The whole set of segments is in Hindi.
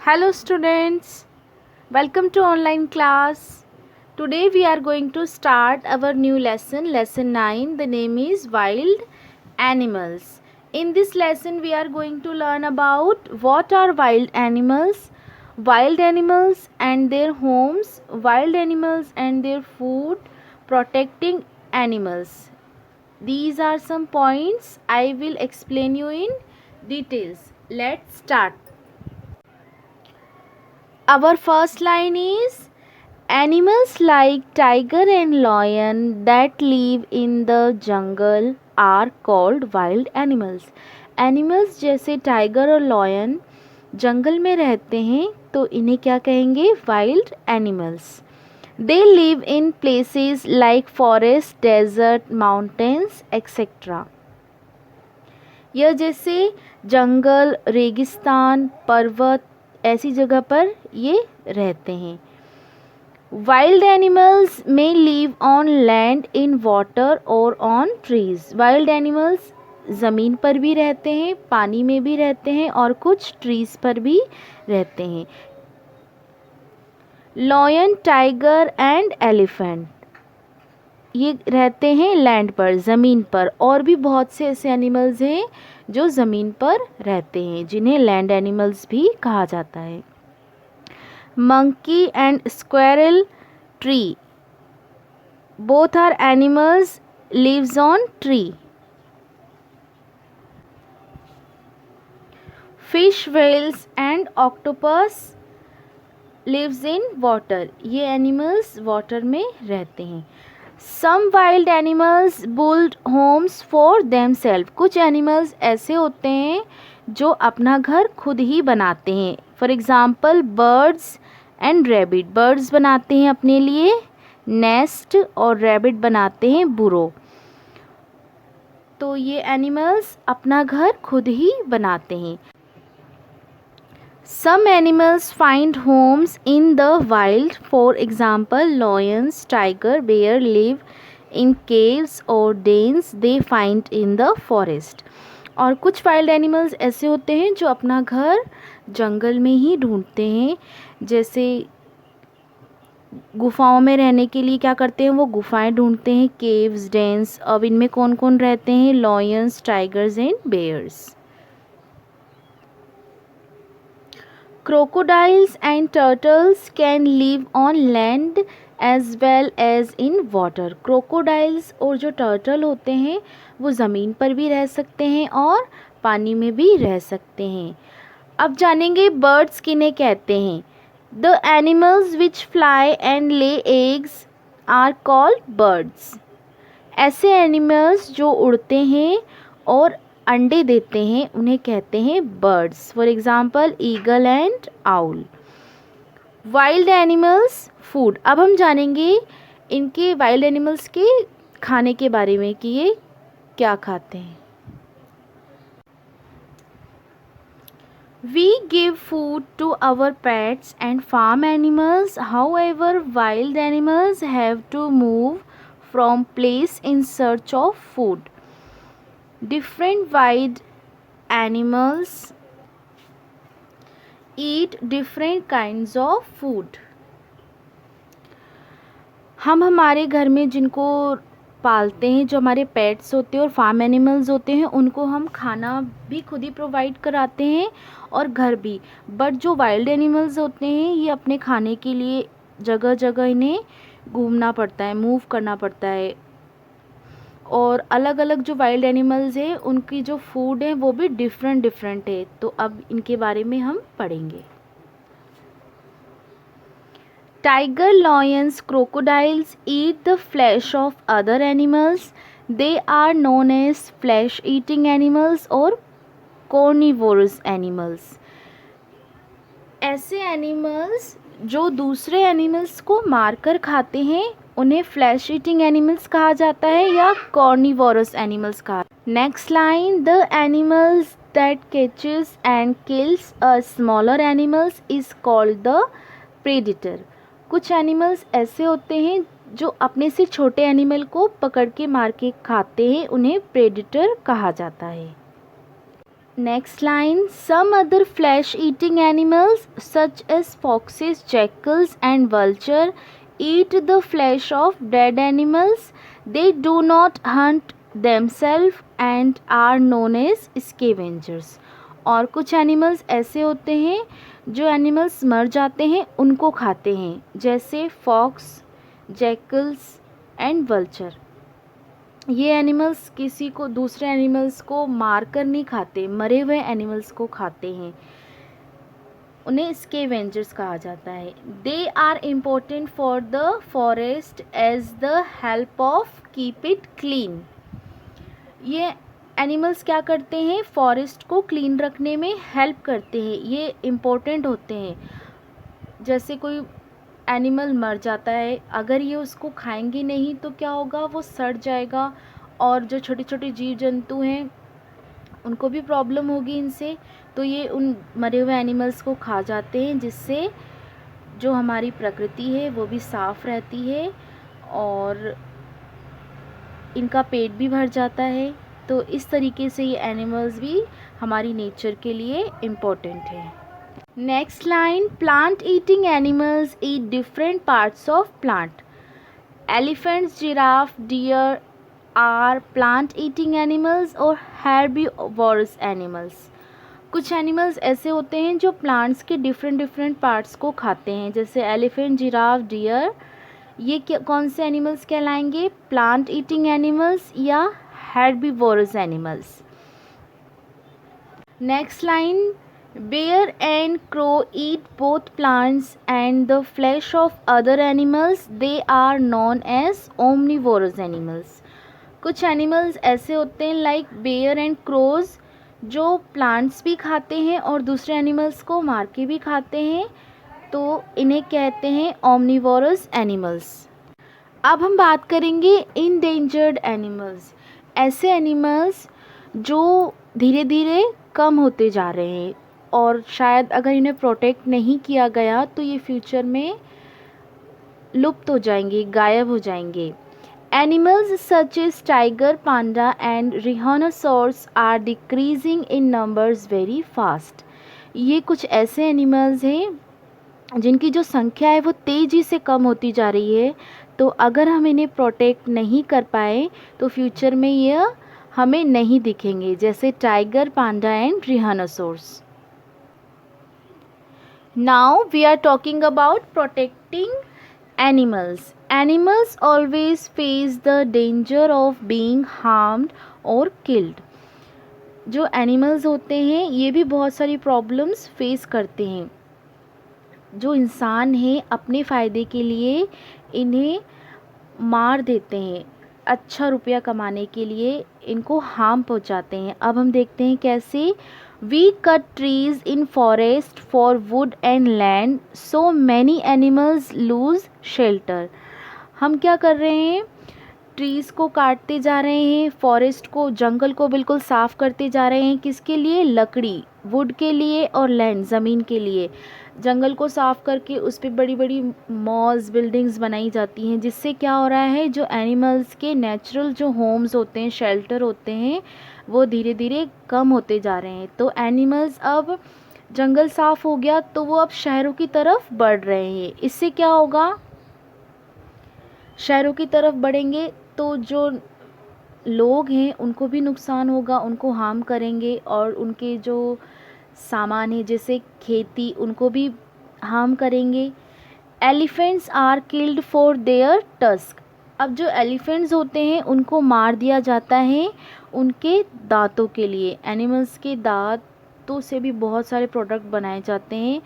Hello students, welcome to online class. Today we are going to start our new lesson 9. The name is Wild Animals. In this lesson we are going to learn about what are wild animals and their homes, wild animals and their food, protecting animals. These are some points I will explain you in details. Let's start. Our first line is animals like tiger and lion that live in the jungle are called wild animals. Animals जैसे टाइगर और लॉयन जंगल में रहते हैं तो इन्हें क्या कहेंगे? Wild animals. They live in places like forest, desert, mountains, etc. यह जैसे जंगल, रेगिस्तान, पर्वत ऐसी जगह पर ये रहते हैं. वाइल्ड एनिमल्स में live on land, in water और ऑन ट्रीज. वाइल्ड एनिमल्स ज़मीन पर भी रहते हैं, पानी में भी रहते हैं और कुछ ट्रीज पर भी रहते हैं. लॉयन, टाइगर एंड एलिफेंट ये रहते हैं लैंड पर, ज़मीन पर. और भी बहुत से ऐसे एनिमल्स हैं जो ज़मीन पर रहते हैं जिन्हें लैंड एनिमल्स भी कहा जाता है. Monkey and squirrel tree, both are animals lives on tree. Fish, whales and octopus lives in water. ये एनिमल्स वाटर में रहते हैं. Some wild animals build homes for themselves. कुछ एनिमल्स ऐसे होते हैं जो अपना घर खुद ही बनाते हैं. For example birds and rabbit. Birds बनाते हैं अपने लिए नेस्ट और रैबिट बनाते हैं बुरो. तो ये एनिमल्स अपना घर खुद ही बनाते हैं. Some animals find homes in the wild. For example, lions, tiger, bear live in caves or dens they find in the forest. और कुछ वाइल्ड एनिमल्स ऐसे होते हैं जो अपना घर जंगल में ही ढूंढते हैं. जैसे गुफाओं में रहने के लिए क्या करते हैं? वो गुफाएं ढूंढते हैं, केव्स, डेंस. अब इनमें कौन कौन रहते हैं? Lions, tigers and bears. Crocodiles and turtles can live on land as well as in water. Crocodiles और जो turtle होते हैं वो ज़मीन पर भी रह सकते हैं और पानी में भी रह सकते हैं. अब जानेंगे birds किन्हें कहते हैं. The animals which fly and lay eggs are called birds. ऐसे एनिमल्स जो उड़ते हैं और अंडे देते हैं उन्हें कहते हैं birds. For example eagle and owl. Wild animals food. अब हम जानेंगे इनके वाइल्ड एनिमल्स के खाने के बारे में कि ये क्या खाते हैं. We give food to our pets and farm animals. However, wild animals have to move from place in search of food. Different wild animals eat different kinds of food. हम हमारे घर में जिनको पालते हैं, जो हमारे पेट्स होते हैं और फार्म एनिमल्स होते हैं, उनको हम खाना भी खुद ही प्रोवाइड कराते हैं और घर भी. बट जो वाइल्ड एनिमल्स होते हैं ये अपने खाने के लिए जगह जगह इन्हें घूमना पड़ता है, मूव करना पड़ता है. और अलग अलग जो वाइल्ड एनिमल्स हैं उनकी जो फूड है वो भी डिफरेंट है. तो अब इनके बारे में हम पढ़ेंगे. Tiger, lions, crocodiles eat the flesh of other animals. They are known as flesh eating animals और कार्निवोरस एनिमल्स. ऐसे एनिमल्स जो दूसरे एनिमल्स को मारकर खाते हैं उन्हें फ्लैश ईटिंग एनिमल्स कहा जाता है या कार्निवोरस एनिमल्स कहा. Next line. The animals that catches and kills a smaller animals is called the predator. कुछ एनिमल्स ऐसे होते हैं जो अपने से छोटे एनिमल को पकड़ के मार के खाते हैं, उन्हें प्रेडेटर कहा जाता है. Next line, some other flesh eating animals such as foxes, jackals and vulture eat the flesh of dead animals. They do not hunt themselves and are known as scavengers. और कुछ एनिमल्स ऐसे होते हैं जो एनिमल्स मर जाते हैं उनको खाते हैं, जैसे फॉक्स, जैकल्स एंड वल्चर। ये एनिमल्स किसी को, दूसरे एनिमल्स को मार कर नहीं खाते, मरे हुए एनिमल्स को खाते हैं, उन्हें स्केवेंजर्स कहा जाता है। They are important for the forest as the help of keep it clean. ये एनिमल्स क्या करते हैं, फॉरेस्ट को क्लीन रखने में हेल्प करते हैं, ये इम्पोर्टेंट होते हैं। जैसे कोई एनिमल मर जाता है, अगर ये उसको खाएंगे नहीं तो क्या होगा, वो सड़ जाएगा और जो छोटे छोटे जीव जंतु हैं उनको भी प्रॉब्लम होगी इनसे। तो ये उन मरे हुए एनिमल्स को खा जाते हैं, जिससे जो हमारी प्रकृति है वो भी साफ़ रहती है और इनका पेट भी भर जाता है। तो इस तरीके से ये एनिमल्स भी हमारी नेचर के लिए इम्पोर्टेंट है। Next line, plant eating animals eat different parts of plant. Elephants, giraffe, deer are plant eating animals और हेर्बीवोरस एनिमल्स। कुछ एनिमल्स ऐसे होते हैं जो प्लांट्स के डिफरेंट पार्ट्स को खाते हैं, जैसे एलिफेंट, जिराफ, डियर। ये कौन से एनिमल्स कहलाएंगे, प्लांट ईटिंग एनिमल्स या herbivorous animals. Next line, bear and crow eat both plants and the flesh of other animals. They are known as omnivorous animals. कुछ एनिमल्स ऐसे होते हैं लाइक बेयर एंड क्रोज, जो प्लांट्स भी खाते हैं और दूसरे एनिमल्स को मार के भी खाते हैं, तो इन्हें कहते हैं ओमनिवोरस एनिमल्स। अब हम बात करेंगे इंडेंजर्ड एनिमल्स। ऐसे एनिमल्स जो धीरे धीरे कम होते जा रहे हैं और शायद अगर इन्हें प्रोटेक्ट नहीं किया गया तो ये फ्यूचर में लुप्त हो जाएंगे, गायब हो जाएंगे। Animals such as tiger, panda and rhinoceros are decreasing in numbers very fast. ये कुछ ऐसे एनिमल्स हैं जिनकी जो संख्या है वो तेज़ी से कम होती जा रही है। तो अगर हम इन्हें प्रोटेक्ट नहीं कर पाए तो फ्यूचर में यह हमें नहीं दिखेंगे, जैसे tiger, panda and rhinoceros. Now we are talking about protecting animals. Animals always face the danger of being harmed or killed. जो एनिमल्स होते हैं ये भी बहुत सारी प्रॉब्लम्स फेस करते हैं। जो इंसान हैं अपने फ़ायदे के लिए इन्हें मार देते हैं, अच्छा रुपया कमाने के लिए इनको हार्म पहुंचाते हैं। अब हम देखते हैं कैसे। We cut trees in forest for wood and land, so many animals lose shelter. हम क्या कर रहे हैं, ट्रीज़ को काटते जा रहे हैं, फॉरेस्ट को, जंगल को बिल्कुल साफ़ करते जा रहे हैं। किसके लिए, लकड़ी, वुड के लिए, और लैंड, ज़मीन के लिए। जंगल को साफ़ करके उस पर बड़ी बड़ी मॉल्स, बिल्डिंग्स बनाई जाती हैं, जिससे क्या हो रहा है, जो एनिमल्स के नेचुरल जो होम्स होते हैं, शेल्टर होते हैं, वो धीरे धीरे कम होते जा रहे हैं। तो एनिमल्स, अब जंगल साफ़ हो गया तो वो अब शहरों की तरफ बढ़ रहे हैं। इससे क्या होगा, शहरों की तरफ बढ़ेंगे तो जो लोग हैं उनको भी नुकसान होगा, उनको हार्म करेंगे, और उनके जो सामान है जैसे खेती, उनको भी हार्म करेंगे। Elephants are killed for their tusk. अब जो एलिफेंट्स होते हैं उनको मार दिया जाता है उनके दांतों के लिए। एनिमल्स के दांतों से भी बहुत सारे प्रोडक्ट बनाए जाते हैं,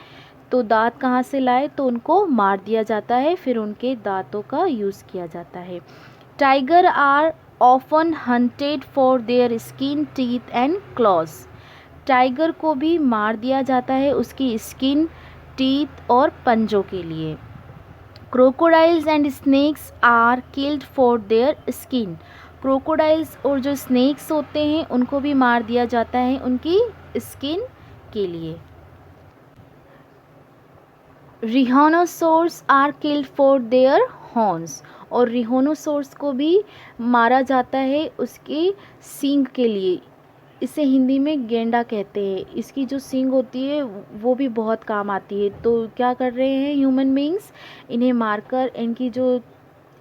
तो दांत कहाँ से लाए, तो उनको मार दिया जाता है, फिर उनके दांतों का यूज़ किया जाता है। Tiger are often hunted for their skin, teeth and claws. Tiger को भी मार दिया जाता है उसकी स्किन, टीथ और पंजों के लिए। Crocodiles and snakes are killed for their skin. Crocodiles और जो स्नेक्स होते हैं उनको भी मार दिया जाता है उनकी स्किन के लिए। Rhinoceros are killed for their horns. और रिहाइनोसॉर्स को भी मारा जाता है उसके सींग के लिए। इसे हिंदी में गेंडा कहते हैं। इसकी जो सींग होती है वो भी बहुत काम आती है। तो क्या कर रहे हैं ह्यूमन बींग्स, इन्हें मारकर इनकी जो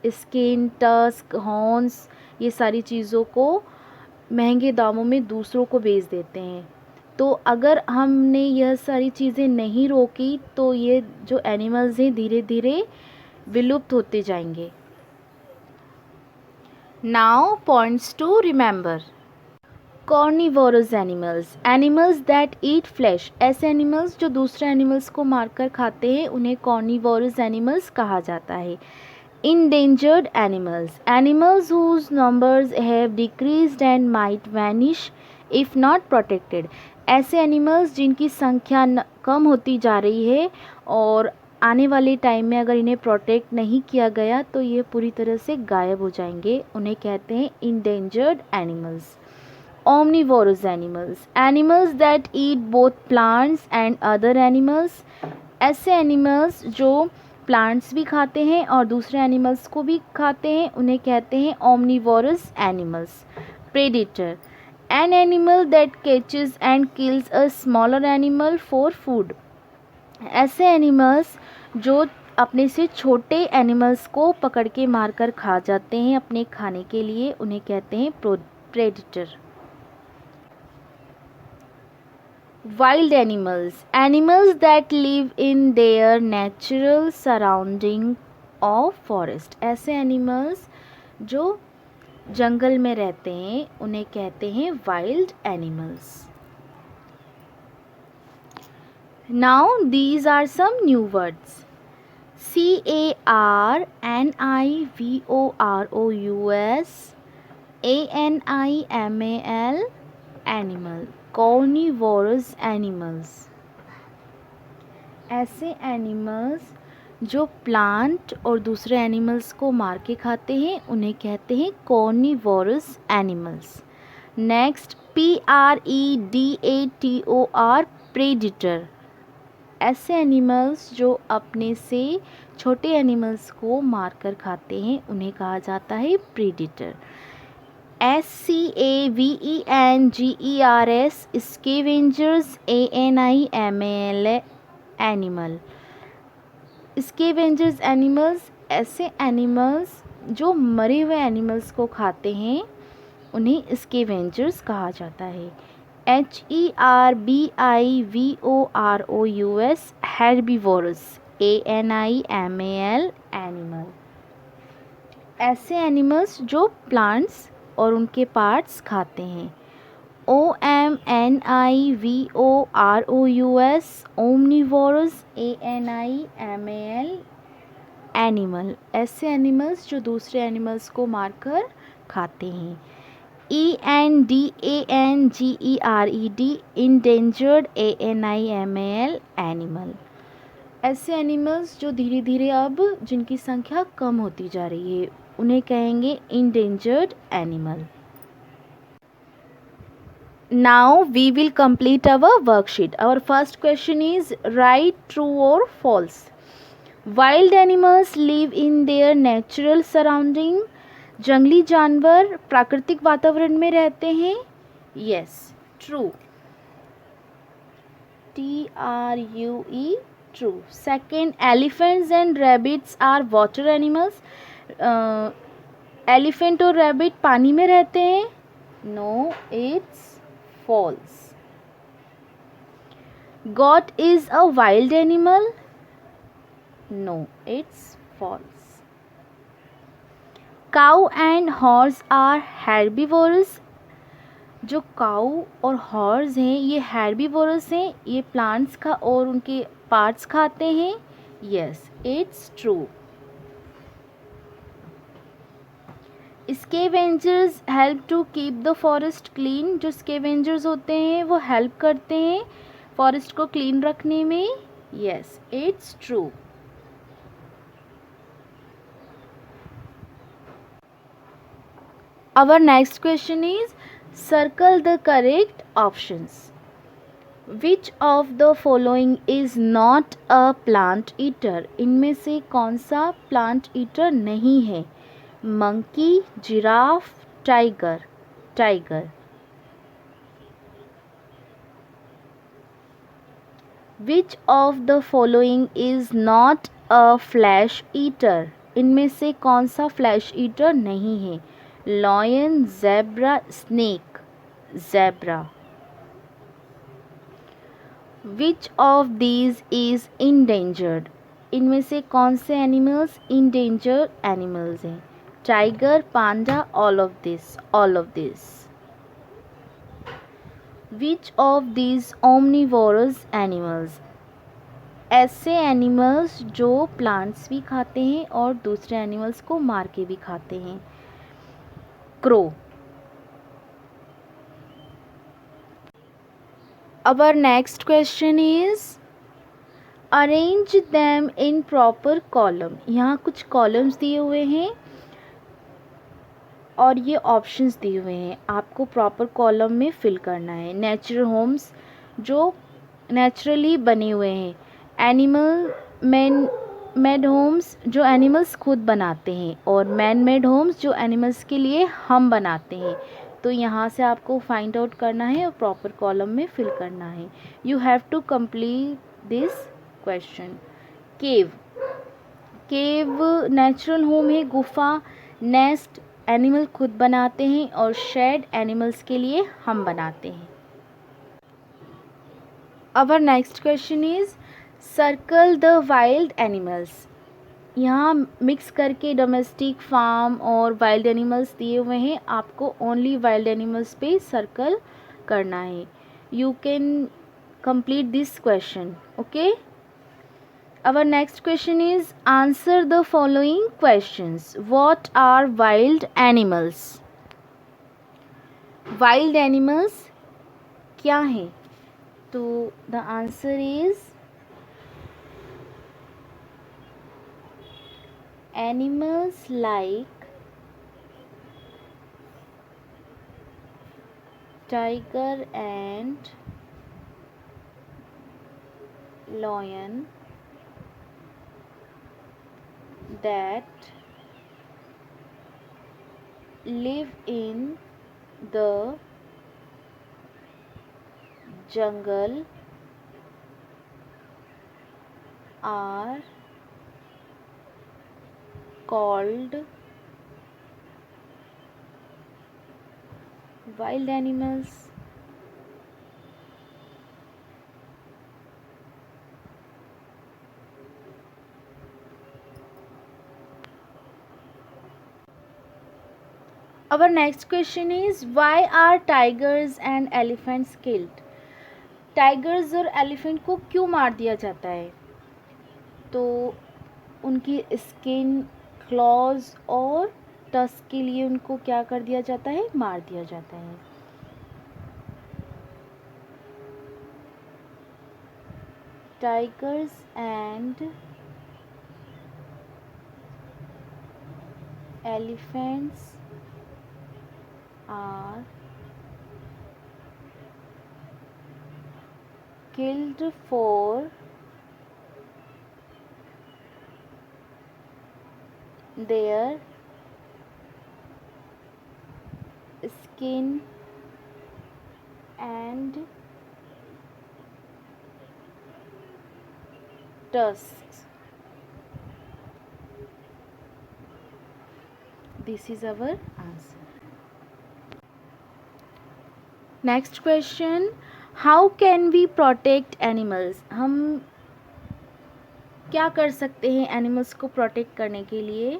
स्किन, टस्क, हॉर्न्स, ये सारी चीज़ों को महंगे दामों में दूसरों को बेच देते हैं। तो अगर हमने यह सारी चीज़ें नहीं रोकी तो ये जो एनिमल्स हैं धीरे धीरे विलुप्त होते जाएंगे। Now points to remember. Carnivorous animals, animals that eat flesh. ऐसे एनिमल्स जो दूसरे एनिमल्स को मारकर खाते हैं उन्हें कॉर्निवोरस एनिमल्स कहा जाता है। Endangered animals, animals whose numbers have decreased and might vanish if not protected। ऐसे एनिमल्स जिनकी संख्या कम होती जा रही है और आने वाले टाइम में अगर इन्हें प्रोटेक्ट नहीं किया गया तो ये पूरी तरह से गायब हो जाएंगे, उन्हें कहते हैं endangered animals. Omnivorous animals, animals that eat both plants and other animals। ऐसे एनिमल्स जो प्लांट्स भी खाते हैं और दूसरे एनिमल्स को भी खाते हैं उन्हें कहते हैं omnivorous animals। Predator, an animal that catches and kills a smaller animal for food। ऐसे एनिमल्स जो अपने से छोटे एनिमल्स को पकड़ के मारकर खा जाते हैं अपने खाने के लिए, उन्हें कहते हैं predator. Wild animals, animals that live in their natural surrounding of forest। ऐसे एनिमल्स जो जंगल में रहते हैं उन्हें कहते हैं wild animals. Now these are some new words। CARNIVOROUS, ANIMAL, animal। Carnivorous animals, ऐसे एनिमल्स जो प्लांट और दूसरे एनिमल्स को मार के खाते हैं उन्हें कहते हैं carnivorous animals. Next, PREDATOR, predator. ऐसे एनिमल्स जो अपने से छोटे एनिमल्स को मारकर खाते हैं उन्हें कहा जाता है predator. SCAVENGERS, scavengers, ANIMAL, animal। Scavengers animals, ऐसे एनिमल्स जो मरे हुए एनिमल्स को खाते हैं उन्हें स्केवेंजर्स कहा जाता है। HERBIVOROUS, herbivores, ANIMAL, animal। ऐसे एनिमल्स जो प्लांट्स और उनके पार्ट्स खाते हैं। OMNIVOROUS, omnivorous, ANIMAL, animal। ऐसे एनिमल्स जो दूसरे एनिमल्स को मारकर खाते हैं। ENDANGERED, endangered, ANIMAL, animal। ऐसे एनिमल्स जो धीरे धीरे अब जिनकी संख्या कम होती जा रही है उन्हें कहेंगे endangered animal। Now we will complete our worksheet। Our first question is write true or false। Wild animals live in their natural surrounding। जंगली जानवर प्राकृतिक वातावरण में रहते हैं। Yes, true। TRUE, true। Second, elephants and rabbits are water animals। Elephant और रैबिट पानी में रहते हैं। No, it's false. Goat is a wild animal. No, it's false. Cow and horse are herbivorous. जो काउ और हॉर्स हैं ये हेर्बिवोरस हैं, ये प्लांट्स का और उनके पार्ट्स खाते हैं। Yes, it's true. Scavengers help to keep the forest clean. जो स्केवेंजर्स होते हैं वो हेल्प करते हैं फॉरेस्ट को क्लीन रखने में। Yes, it's true. Our next question is circle the correct options। Which of the following is not a plant eater? इनमें से कौन सा प्लांट ईटर नहीं है? Monkey, giraffe, tiger. Tiger. Which of the following is not a flesh eater? इनमें से कौन सा फ्लैश ईटर नहीं है? Lion, zebra, snake. Zebra. Which of these is endangered? इनमें से कौन से एनिमल्स इंडेंजर्ड एनिमल्स हैं? Tiger, Panda, all of this. Which of these omnivorous animals? ऐसे एनिमल्स जो प्लांट्स भी खाते हैं और दूसरे एनिमल्स को मार के भी खाते हैं। Crow. Our next question is arrange them in proper column. यहाँ कुछ कॉलम्स दिए हुए हैं और ये ऑप्शंस दिए हुए हैं, आपको प्रॉपर कॉलम में फिल करना है। नेचुरल होम्स जो नेचुरली बने हुए हैं, एनिमल मेड होम्स जो एनिमल्स खुद बनाते हैं, और मैन मेड होम्स जो एनिमल्स के लिए हम बनाते हैं। तो यहाँ से आपको फाइंड आउट करना है और प्रॉपर कॉलम में फिल करना है। You have to complete this question. Cave. Cave natural home है, गुफा। नेस्ट एनिमल खुद बनाते हैं, और शेड एनिमल्स के लिए हम बनाते हैं। Our next question is circle the wild animals. यहाँ मिक्स करके डोमेस्टिक, फार्म और वाइल्ड एनिमल्स दिए हुए हैं, आपको ओनली वाइल्ड एनिमल्स पे सर्कल करना है। You can complete this question, okay. Our next question is answer the following questions. What are wild animals? Wild animals क्या हैं? तो the answer is animals like tiger and lion that live in the jungle are called wild animals. Our next question is why are tigers and elephants killed? Tigers और एलिफेंट को क्यों मार दिया जाता है? तो उनकी स्किन, क्लॉज और टस्क के लिए उनको क्या कर दिया जाता है? मार दिया जाता है। Tigers and elephants are killed for their skin and tusks. This is our answer. Next question, how can we protect animals? हम क्या कर सकते हैं एनिमल्स को प्रोटेक्ट करने के लिए?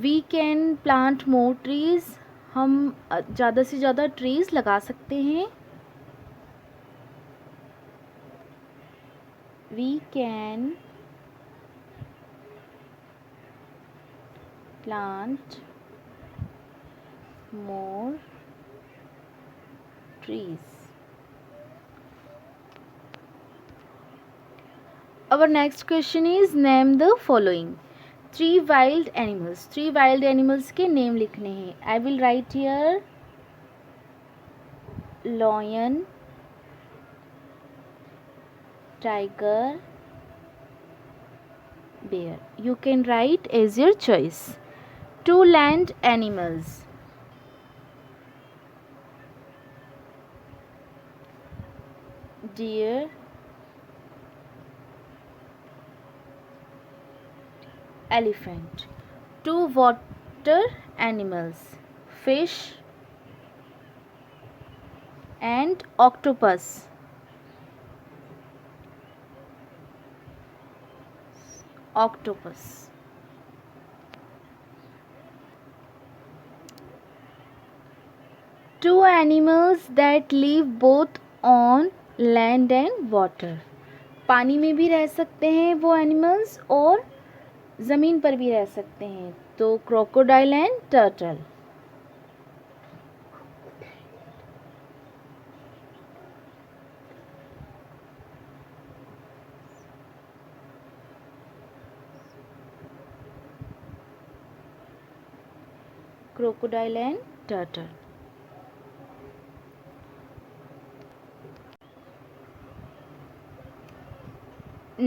We can plant more trees. हम ज़्यादा से ज़्यादा ट्रीज़ लगा सकते हैं। We can plant more trees. Our next question is name the following. 3 wild animals. 3 wild animals के नेम लिखने हैं. I will write here lion, tiger, bear. You can write as your choice. 2 land animals. Deer, elephant. Two water animals, fish and octopus. Octopus. Two animals that live both on land and water. पानी में भी रह सकते हैं वो एनिमल्स और ज़मीन पर भी रह सकते हैं. तो crocodile and turtle. Crocodile and turtle.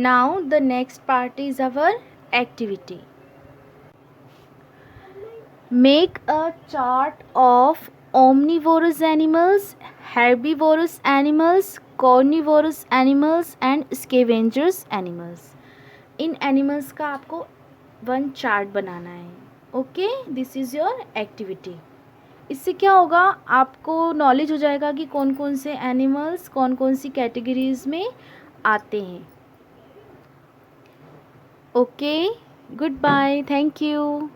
Now the next part is our activity. Make a chart of omnivorous animals, herbivorous animals, carnivorous animals and scavengers animals. In animals का आपको वन चार्ट बनाना है. Okay, this is your activity. इससे क्या होगा, आपको नॉलेज हो जाएगा कि कौन कौन से एनिमल्स कौन कौन सी कैटेगरीज में आते हैं. Okay, good bye, thank you.